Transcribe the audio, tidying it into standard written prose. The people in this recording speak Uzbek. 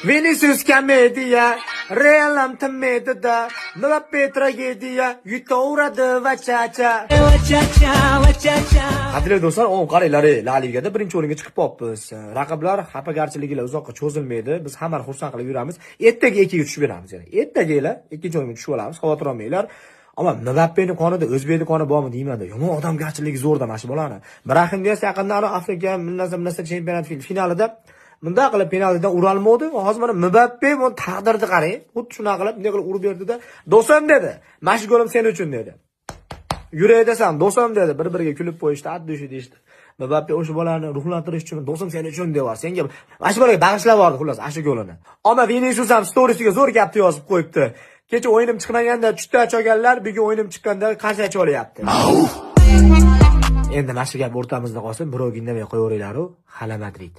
Vinicius komediya, Real'am timmedida, Mbappe tragediya, yutaveradi va chacha. Qadrli do'stlar, qaranglar, La Ligada birinchi o'ringa chiqib qolibmiz. Raqiblar xafagarchiligilar uzoqqa cho'zilmaydi. Biz hammani xursand qilib yuramiz. Ertaga 2 ga tushib beramiz. Ertagalar 2-o'ringa tushib olamiz. Xavotir olmanglar. Ammo Mbappening qonida o'zbekning qoni bormi deyman-da. Yomon odamgarchiligi zo'rda mana shu bolani. Ibrahim Diyas yaqinda Afrika Millat chempionat finalida bunday qilib penaltidan uralmadi. Hozir mana Mbappe bu taqdirni qarang. Xuddi shunaqa qilib bunday qilib urib berdi-da, "Do'stim" dedi. "Mana shu golim sen uchun" dedi. "Yuray desam, do'stim" dedi. Bir-biriga kulib qo'yishdi, addushi deyishdi. Mbappe o'sha bolani ruhlantirish uchun "Do'stim sen uchun" deyapti. Senga mana shu bolaga bag'ishlab yubordi xullas ana shu golini. Ammo Vinicius ham storiesiga zo'r gapni yozib qo'yibdi. Kecha o'yinim chiqmaganda chutta cho'ganlar, bugun o'yinim chiqqanda qarshi cho'lyapti. Endi mana shu gap o'rtamizda qolsin, birovga indamay qo'yaveringlar-ku. Hala Madrid.